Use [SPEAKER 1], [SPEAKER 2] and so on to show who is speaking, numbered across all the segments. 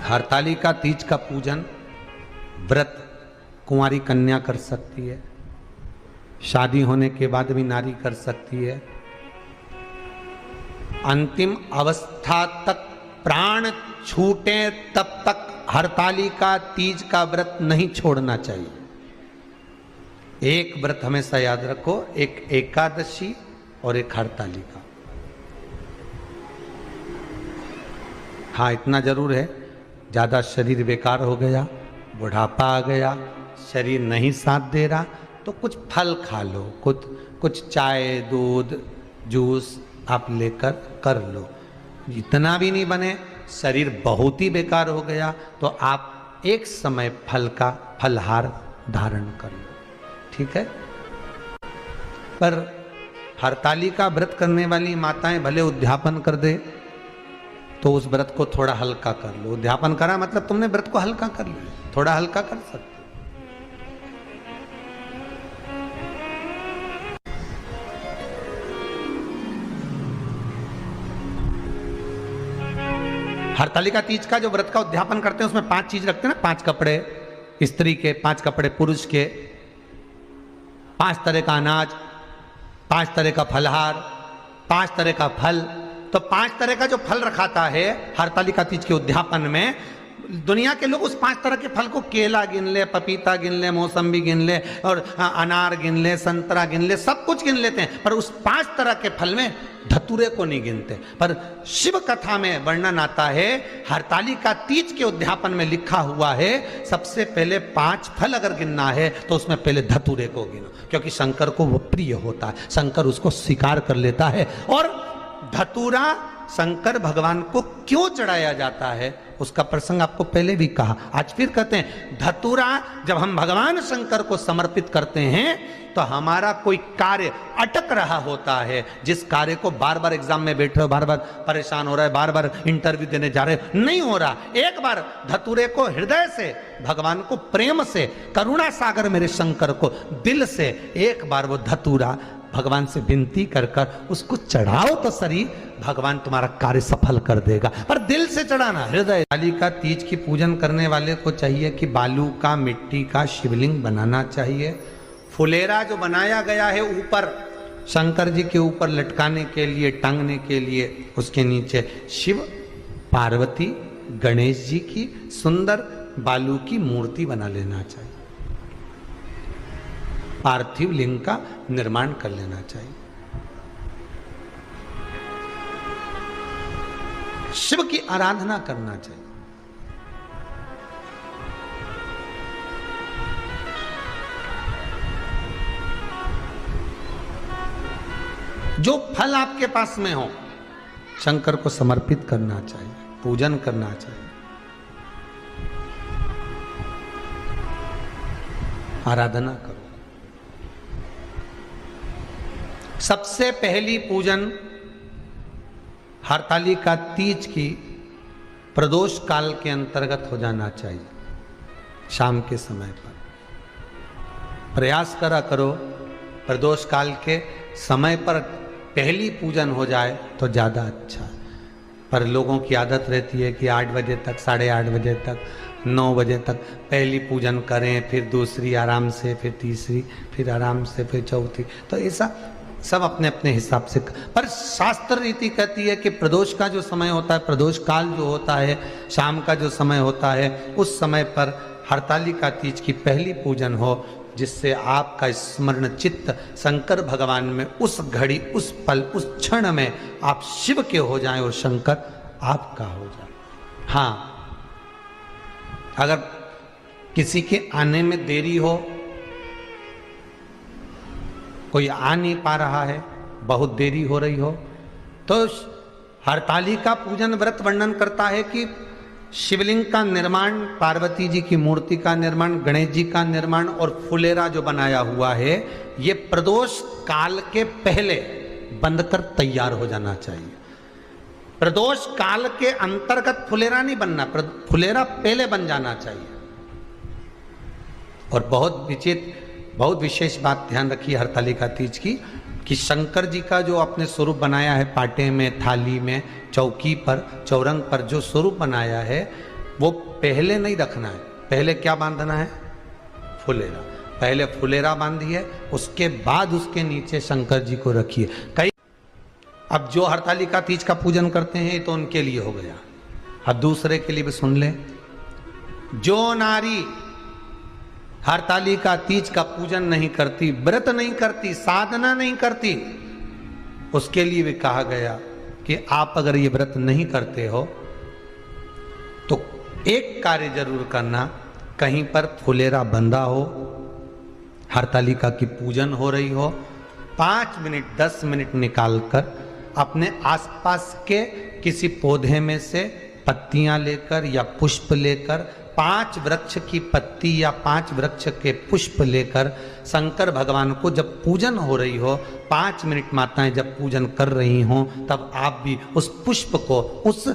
[SPEAKER 1] हरतालिका तीज का पूजन व्रत कुंवारी कन्या कर सकती है, शादी होने के बाद भी नारी कर सकती है। अंतिम अवस्था तक प्राण छूटे तब तक हरतालिका तीज का व्रत नहीं छोड़ना चाहिए। एक व्रत हमेशा याद रखो, एक एकादशी और एक हरतालिका। हाँ, इतना जरूर है, ज्यादा शरीर बेकार हो गया, बुढ़ापा आ गया, शरीर नहीं साथ दे रहा, तो कुछ फल खा लो, कुछ चाय दूध जूस आप लेकर कर लो। इतना भी नहीं बने, शरीर बहुत ही बेकार हो गया, तो आप एक समय फल का फलहार धारण कर लो, ठीक है। पर हरतालिका व्रत करने वाली माताएं भले उद्यापन कर दे तो उस व्रत को थोड़ा हल्का कर लो। उद्यापन करा मतलब तुमने व्रत को हल्का कर लिया, थोड़ा हल्का कर सकते। हरतालिका तीज का जो व्रत का उद्यापन करते हैं उसमें 5 चीज रखते हैं ना, 5 कपड़े स्त्री के, 5 कपड़े पुरुष के, 5 तरह का अनाज, 5 तरह का फलहार, 5 तरह का फल। तो 5 तरह का जो फल रखाता है हरतालिका तीज के उद्यापन में, दुनिया के लोग उस 5 तरह के फल को केला गिन ले, पपीता गिन ले, मौसम्बी गिन ले और अनार गिन ले, संतरा गिन ले, सब कुछ गिन लेते हैं, पर उस 5 तरह के फल में धतूरे को नहीं गिनते। पर शिव कथा में वर्णन आता है, हरतालिका तीज के उद्यापन में लिखा हुआ है, सबसे पहले 5 फल अगर गिनना है तो उसमें पहले धतूरे को गिनो, क्योंकि शंकर को वो प्रिय होता है, शंकर उसको स्वीकार कर लेता है। और धतूरा शंकर भगवान को क्यों चढ़ाया जाता है उसका प्रसंग आपको पहले भी कहा, आज फिर कहते हैं। धतूरा जब हम भगवान शंकर को समर्पित करते हैं तो हमारा कोई कार्य अटक रहा होता है, जिस कार्य को बार बार एग्जाम में बैठे हो, बार बार परेशान हो रहा है, बार बार इंटरव्यू देने जा रहे हो, नहीं हो रहा, एक बार धतूरे को हृदय से, भगवान को प्रेम से, करुणा सागर मेरे शंकर को दिल से एक बार वो धतूरा भगवान से विनती कर कर उसको चढ़ाओ तो सही, भगवान तुम्हारा कार्य सफल कर देगा। पर दिल से चढ़ाना, हृदय। हरतालिका तीज की पूजन करने वाले को चाहिए कि बालू का, मिट्टी का शिवलिंग बनाना चाहिए। फुलेरा जो बनाया गया है ऊपर शंकर जी के ऊपर लटकाने के लिए, टांगने के लिए, उसके नीचे शिव पार्वती गणेश जी की सुंदर बालू की मूर्ति बना लेना चाहिए, पार्थिव लिंग का निर्माण कर लेना चाहिए। शिव की आराधना करना चाहिए। जो फल आपके पास में हो शंकर को समर्पित करना चाहिए, पूजन करना चाहिए, आराधना करो। सबसे पहली पूजन हरतालिका तीज की प्रदोष काल के अंतर्गत हो जाना चाहिए, शाम के समय पर। प्रयास करा करो प्रदोष काल के समय पर पहली पूजन हो जाए तो ज़्यादा अच्छा है। पर लोगों की आदत रहती है कि 8 बजे तक, 8:30 बजे तक, 9 बजे तक पहली पूजन करें, फिर दूसरी आराम से, फिर तीसरी, फिर आराम से, फिर चौथी। तो ऐसा सब अपने अपने हिसाब से। पर शास्त्र रीति कहती है कि प्रदोष का जो समय होता है, प्रदोष काल जो होता है, शाम का जो समय होता है, उस समय पर हरतालिका तीज की पहली पूजन हो, जिससे आपका स्मरण चित्त शंकर भगवान में उस घड़ी, उस पल, उस क्षण में आप शिव के हो जाएं और शंकर आपका हो जाए। हाँ, अगर किसी के आने में देरी हो, कोई आ नहीं पा रहा है, बहुत देरी हो रही हो, तो हरतालिका पूजन व्रत वर्णन करता है कि शिवलिंग का निर्माण, पार्वती जी की मूर्ति का निर्माण, गणेश जी का निर्माण और फुलेरा जो बनाया हुआ है, ये प्रदोष काल के पहले बनकर तैयार हो जाना चाहिए। प्रदोष काल के अंतर्गत फुलेरा नहीं बनना, फुलेरा पहले बन जाना चाहिए। और बहुत विशेष बात ध्यान रखिए हरतालिका तीज की, कि शंकर जी का जो आपने स्वरूप बनाया है, पाटे में, थाली में, चौकी पर, चौरंग पर जो स्वरूप बनाया है, वो पहले नहीं रखना है। पहले क्या बांधना है? फुलेरा। पहले फुलेरा बांधिए, उसके बाद उसके नीचे शंकर जी को रखिए। कई अब जो हरतालिका तीज का पूजन करते हैं तो उनके लिए हो गया, अब दूसरे के लिए भी सुन ले। जो नारी हरतालिका तीज का पूजन नहीं करती, व्रत नहीं करती, साधना नहीं करती, उसके लिए भी कहा गया कि आप अगर ये व्रत नहीं करते हो तो एक कार्य जरूर करना, कहीं पर फुलेरा बंधा हो, हरतालिका की पूजन हो रही हो, 5 मिनट 10 मिनट निकालकर अपने आसपास के किसी पौधे में से पत्तियां लेकर या पुष्प लेकर, 5 वृक्ष की पत्ती या 5 वृक्ष के पुष्प लेकर शंकर भगवान को जब पूजन हो रही हो, 5 मिनट माताएं जब पूजन कर रही हों, तब आप भी उस पुष्प को, उस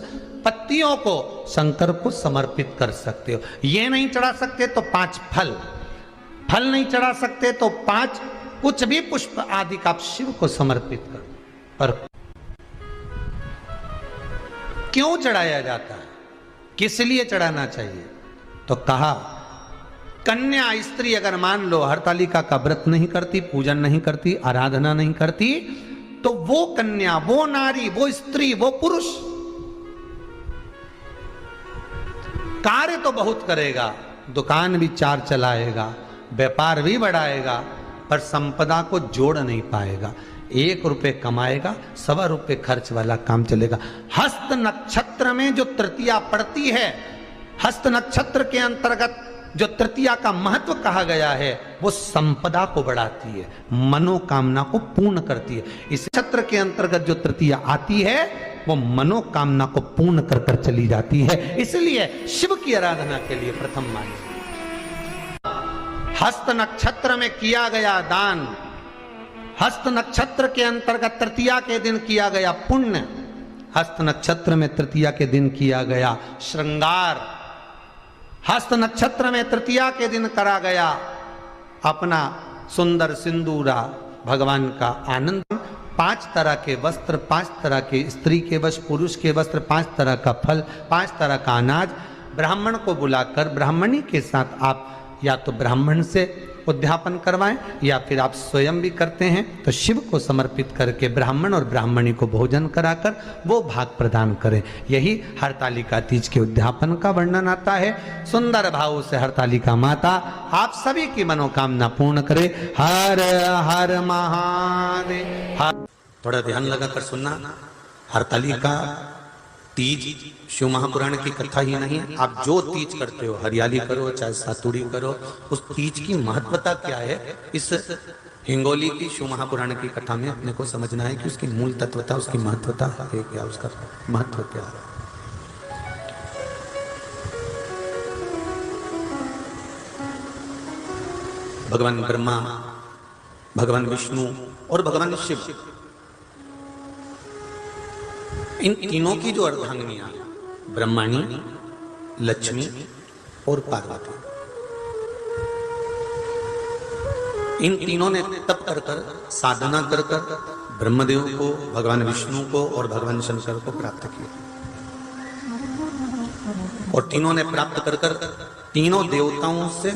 [SPEAKER 1] पत्तियों को शंकर को समर्पित कर सकते हो। ये नहीं चढ़ा सकते तो 5 फल, फल नहीं चढ़ा सकते तो 5 कुछ भी पुष्प आदि का आप शिव को समर्पित करो। पर क्यों चढ़ाया जाता है, किस लिए चढ़ाना चाहिए? तो कहा कन्या स्त्री अगर मान लो हरतालिका का व्रत नहीं करती, पूजन नहीं करती, आराधना नहीं करती, तो वो कन्या, वो नारी, वो स्त्री, वो पुरुष कार्य तो बहुत करेगा, दुकान भी 4 चलाएगा, व्यापार भी बढ़ाएगा, पर संपदा को जोड़ नहीं पाएगा। 1 रुपए कमाएगा, 1.25 रुपए खर्च वाला काम चलेगा। हस्त नक्षत्र में जो तृतीया पड़ती है, हस्त नक्षत्र के अंतर्गत जो तृतीया का महत्व कहा गया है, वो संपदा को बढ़ाती है, मनोकामना को पूर्ण करती है। इस नक्षत्र के अंतर्गत जो तृतीया आती है वो मनोकामना को पूर्ण कर कर चली जाती है। इसलिए शिव की आराधना के लिए प्रथम मानी। हस्त नक्षत्र में किया गया दान, हस्त नक्षत्र के अंतर्गत तृतीया के दिन किया गया पुण्य, हस्त नक्षत्र में तृतीया के दिन किया गया श्रृंगार, हस्त नक्षत्र में तृतीया के दिन करा गया अपना सुंदर सिंदूरा, भगवान का आनंद, 5 तरह के वस्त्र, 5 तरह के स्त्री के वस्त्र, पुरुष के वस्त्र, 5 तरह का फल, 5 तरह का अनाज, ब्राह्मण को बुलाकर ब्राह्मणी के साथ आप या तो ब्राह्मण से उद्यापन करवाएं या फिर आप स्वयं भी करते हैं तो शिव को समर्पित करके ब्राह्मण और ब्राह्मणी को भोजन कराकर वो भाग प्रदान करें। यही हरतालिका तीज के उद्यापन का वर्णन आता है। सुंदर भाव से हरतालिका माता आप सभी की मनोकामना पूर्ण करे। हर हर महादेव। थोड़ा ध्यान लगाकर सुनना, हरतालिका तीज शिव महापुराण की कथा ही नहीं है। आप जो तीज करते हो, हरियाली करो चाहे सातुड़ी करो, उस तीज की महत्वता क्या है, इस हिंगोली की शिव महापुराण की कथा में अपने को समझना है कि उसकी मूल तत्वता, उसकी महत्वता है क्या, उसका महत्व क्या है। भगवान ब्रह्मा, भगवान विष्णु और भगवान शिव, इन तीनों की जो अर्धांगिनियां, ब्रह्माणी, लक्ष्मी और पार्वती, इन तीनों ने तप कर कर, साधना कर कर ब्रह्मदेव को, भगवान विष्णु को और भगवान शंकर को प्राप्त किया। और तीनों ने प्राप्त कर कर तीनों देवताओं से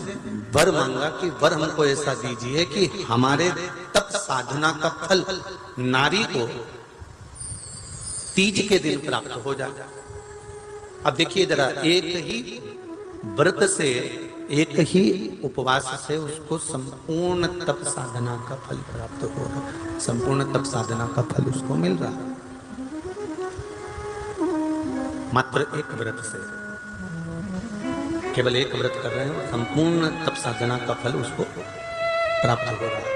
[SPEAKER 1] वर मांगा कि वर हमको ऐसा दीजिए कि हमारे तप साधना का फल नारी को तीज के दिन प्राप्त हो जाए। अब देखिए जरा, एक ही व्रत से, एक ही उपवास से उसको संपूर्ण तप साधना का फल प्राप्त हो रहा है, संपूर्ण तप साधना का फल उसको मिल रहा है। मात्र एक व्रत से, केवल एक व्रत कर रहे हैं, संपूर्ण तप साधना का फल उसको प्राप्त हो रहा है।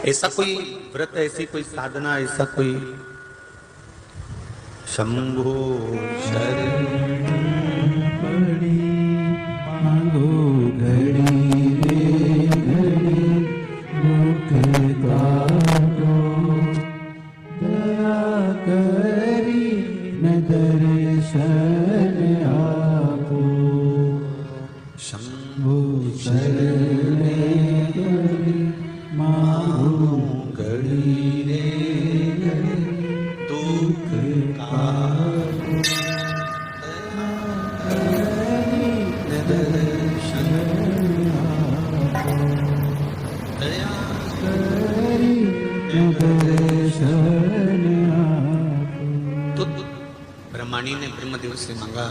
[SPEAKER 1] ऐसा कोई व्रत, ऐसी कोई साधना, ऐसा कोई शंभो शरण पड़ी मांगो घड़ी रे घड़ी मुख काटो दया करी न दर्शन आपो शंभो शरण मांगो घड़ी रे घड़ी दुख का ब्रह्माणी ने ब्रह्मदेव से मांगा,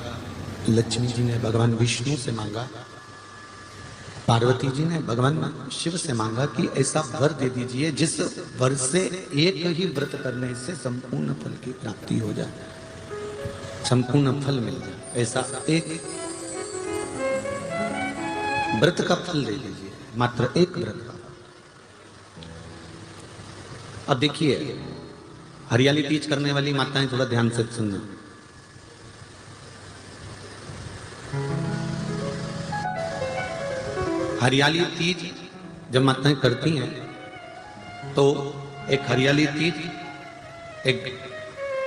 [SPEAKER 1] लक्ष्मी जी ने भगवान विष्णु से मांगा, पार्वती जी ने भगवान शिव से मांगा कि ऐसा वर दे दीजिए जिस वर से एक ही व्रत करने से संपूर्ण फल की प्राप्ति हो जाए, संपूर्ण फल मिल जाए। ऐसा एक व्रत का फल दे दीजिए, मात्र एक व्रत का। अब देखिए, हरियाली तीज करने वाली माताएं थोड़ा ध्यान से सुनना। हरियाली तीज जब माताएं करती हैं तो एक हरियाली तीज, एक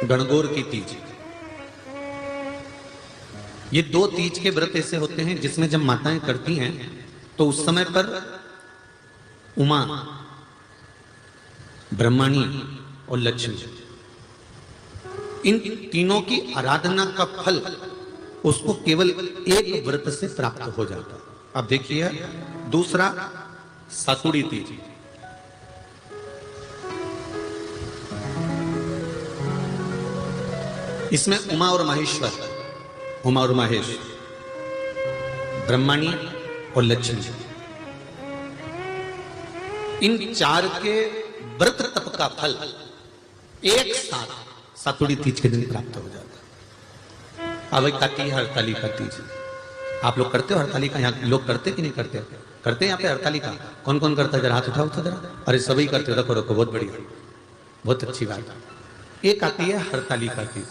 [SPEAKER 1] गणगौर की तीज, ये दो तीज के व्रत ऐसे होते हैं जिसमें जब माताएं करती हैं तो उस समय पर उमा, ब्रह्माणी और लक्ष्मी, इन तीनों की आराधना का फल उसको केवल एक व्रत से प्राप्त हो जाता है। अब देखिए दूसरा सातुड़ी तीज। इसमें उमा और महेश्वर, उमा और महेश, ब्रह्माणी और लक्ष्मी, इन चार के व्रत तप का फल एक साथ सातुड़ी तीज के दिन प्राप्त हो जाता है। अब एक आती है हरतालिका तीज। आप लोग करते हो हरतालिका? यहाँ लोग करते कि नहीं करते? करते हैं यहाँ पे हरतालिका? कौन कौन करता है? जरा हाथ उठाओ तो जरा। अरे सभी करते हो, रखो रखो, बहुत बढ़िया, बहुत अच्छी बात है। एक आती है हरतालिका तीज।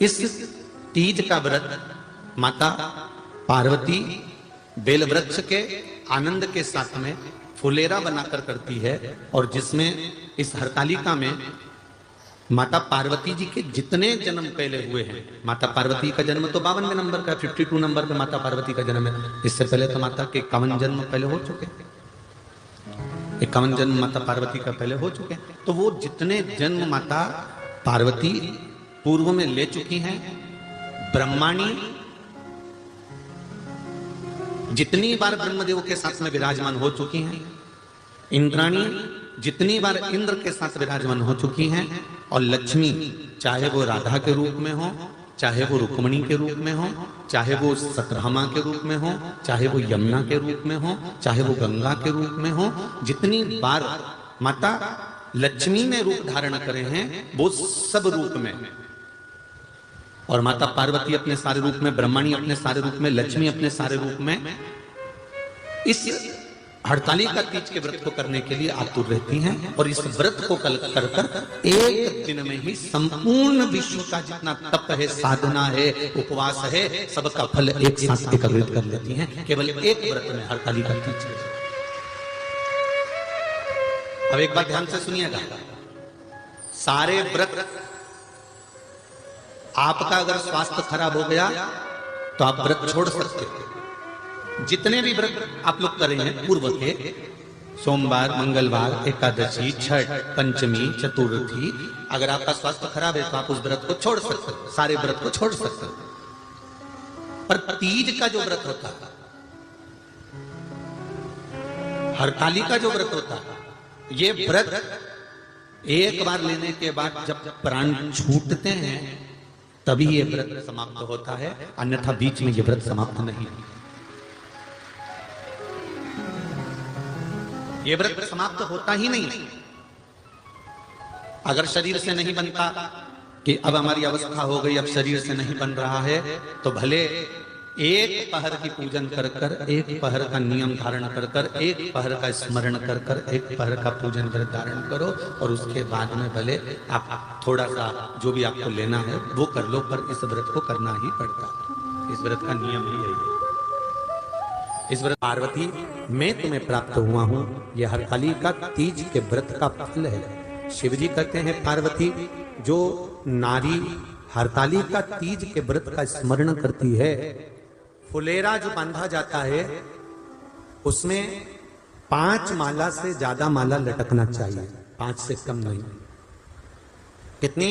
[SPEAKER 1] इस तीज का व्रत माता पार्वती बेल वृक्ष के आनंद के साथ में फुलेरा बनाकर करती है, और जिसमें इस हरतालिका में माता पार्वती जी के जितने जन्म पहले हुए हैं, माता पार्वती का जन्म तो 52वें नंबर का, 52 नंबर पे माता पार्वती का जन्म है। इससे पहले तो माता के 51 जन्म पहले हो चुके, 51 जन्म माता पार्वती का पहले हो चुके। तो वो जितने जन्म माता पार्वती पूर्व में ले चुकी हैं, ब्रह्माणी जितनी बार ब्रह्मदेव के साथ में विराजमान हो चुकी हैं, इंद्राणी जितनी बार इंद्र के साथ विराजमान हो चुकी हैं, और लक्ष्मी चाहे वो राधा के रूप में हो, चाहे वो रुक्मणी के रूप में हो, चाहे वो सतभामा के रूप में हो, चाहे वो यमुना के रूप में हो, चाहे वो गंगा के रूप में हो, जितनी बार माता लक्ष्मी ने रूप धारण करे हैं वो सब रूप में, और माता पार्वती अपने सारे रूप में, ब्रह्माणी अपने सारे रूप में, लक्ष्मी अपने सारे रूप में इस हड़तालिका तीज के व्रत को करने के लिए आतुर रहती हैं। और इस व्रत को कर कर एक दिन में ही संपूर्ण विश्व का जितना तप है, साधना है, उपवास है, सबका फल एक साथ एकत्रित कर लेती हैं केवल एक व्रत में, हड़तालिका तीज। अब एक बात ध्यान से सुनिएगा, सारे व्रत, आपका अगर स्वास्थ्य खराब हो गया तो आप व्रत छोड़ सकते हैं। जितने भी व्रत आप लोग कर रहे हैं पूर्व के, सोमवार, मंगलवार, एकादशी, छठ, पंचमी, चतुर्थी, अगर आपका स्वास्थ्य खराब है तो आप उस व्रत को छोड़ सकते हैं, सारे व्रत को छोड़ सकते हैं। पर तीज का जो व्रत होता है, हरतालिका का जो व्रत होता है, ये व्रत एक बार लेने के बाद जब प्राण छूटते हैं तभी ये व्रत समाप्त होता है, अन्यथा बीच में ये व्रत समाप्त नहीं। ये व्रत समाप्त होता ही नहीं। अगर शरीर से नहीं बनता कि अब हमारी अवस्था हो गई, अब शरीर से नहीं बन रहा है, तो भले एक पहर की पूजन कर कर, एक पहर का नियम धारण कर कर, एक पहर का स्मरण कर कर, एक पहर का पूजन कर धारण करो, और उसके बाद में भले आप थोड़ा सा जो भी आपको लेना है वो कर लो, पर इस व्रत को करना ही पड़ता है। इस व्रत का नियम ही यही है। इस व्रत पार्वती मैं तुम्हें प्राप्त हुआ हूं, यह हरतालिका तीज के व्रत का फल है। शिव जी कहते हैं पार्वती, जो नारी हरतालिका तीज के व्रत का स्मरण करती है, फुलेरा जो बांधा जाता है उसमें 5 माला से ज्यादा माला लटकना चाहिए, 5 से कम नहीं। कितनी?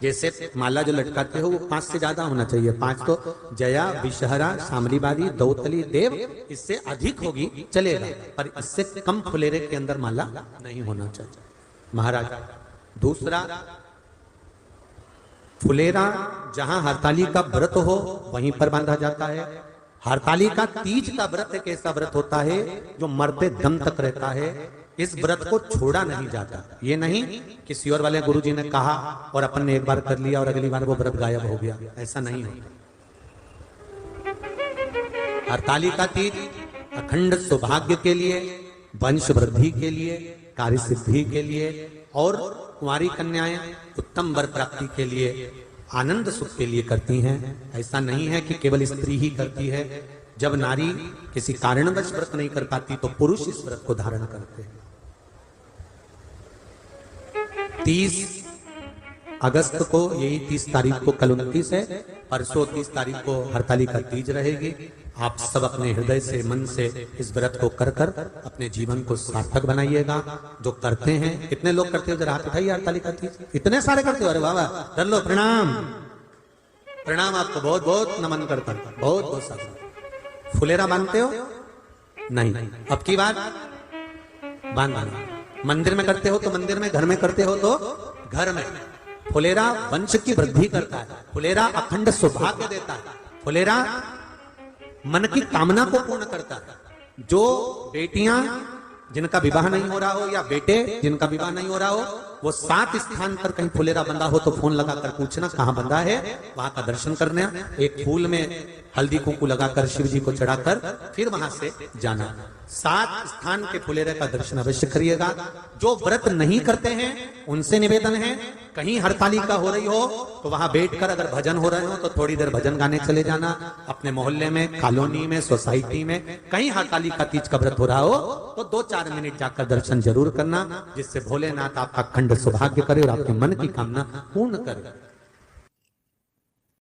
[SPEAKER 1] जैसे माला जो लटकाते हो वो 5 से ज्यादा होना चाहिए। 5 तो जया, विषहरा, सामरीबारी, दौतली, देव, इससे अधिक होगी चलेगा, पर इससे कम फुलेरे के अंदर माला नहीं होना चाहिए महाराज। दूसरा, फुलेरा जहां हरतालिका व्रत हो वहीं पर बांधा जाता है। हरतालिका तीज का व्रत एक ऐसा व्रत होता है जो मरते दम तक रहता है। इस व्रत को छोड़ा नहीं जाता। ये नहीं किसी और वाले गुरुजी ने कहा और अपन ने एक बार कर लिया और अगली बार वो व्रत गायब हो गया, ऐसा नहीं होता। हरतालिका तीज अखंड सौभाग्य के लिए, वंश वृद्धि के लिए, कार्य सिद्धि के लिए और कुंवारी कन्याएं उत्तम वर प्राप्ति के लिए, आनंद सुख के लिए करती हैं। ऐसा नहीं है कि केवल स्त्री ही करती है। जब नारी किसी कारणवश व्रत नहीं कर पाती तो पुरुष इस व्रत को धारण करते हैं। 30 अगस्त को, यही 30 तारीख को, कल 29 है, परसों 30 तारीख को हरतालिका तीज रहेगी। आप सब अपने हृदय से, मन से इस व्रत को कर कर अपने जीवन को सार्थक बनाइएगा। जो करते हैं, कितने लोग करते हो जरा हाथ उठाइए। हरतालिका तीज इतने सारे करते हो, अरे बाबा कर लो, प्रणाम प्रणाम, आपको बहुत बहुत नमन करता हूं, बहुत बहुत सारा। फुलेरा बांधते हो? नहीं, अब की बात बांधना। मंदिर में करते हो तो मंदिर में, घर में करते हो तो घर में। फुलेरा वंश की वृद्धि करता है, फुलेरा अखंड सौभाग्य देता है, फुलेरा मन की कामना को पूर्ण करता है। जो बेटियां जिनका विवाह नहीं हो रहा हो या बेटे जिनका विवाह नहीं हो रहा हो, वो 7 स्थान पर कहीं फुलेरा बंधा हो तो फोन लगाकर पूछना कहां बंधा है, वहां का दर्शन करना। एक फूल में हल्दी कुंकू लगाकर शिव जी को चढ़ाकर फिर वहां से जाना। 7 स्थान के फुलेरे का दर्शन अवश्य करिएगा। जो व्रत नहीं करते हैं उनसे निवेदन है, कहीं हरतालिका हो रही हो तो वहां बैठकर अगर भजन हो रहे हो तो थोड़ी देर भजन गाने चले जाना। अपने मोहल्ले में, कॉलोनी में, सोसाइटी में कहीं हरतालिका तीज का व्रत हो रहा हो तो 2-4 मिनट जाकर दर्शन जरूर करना, जिससे भोलेनाथ आपका अखंड सौभाग्य करे और आपके मन की कामना पूर्ण करे।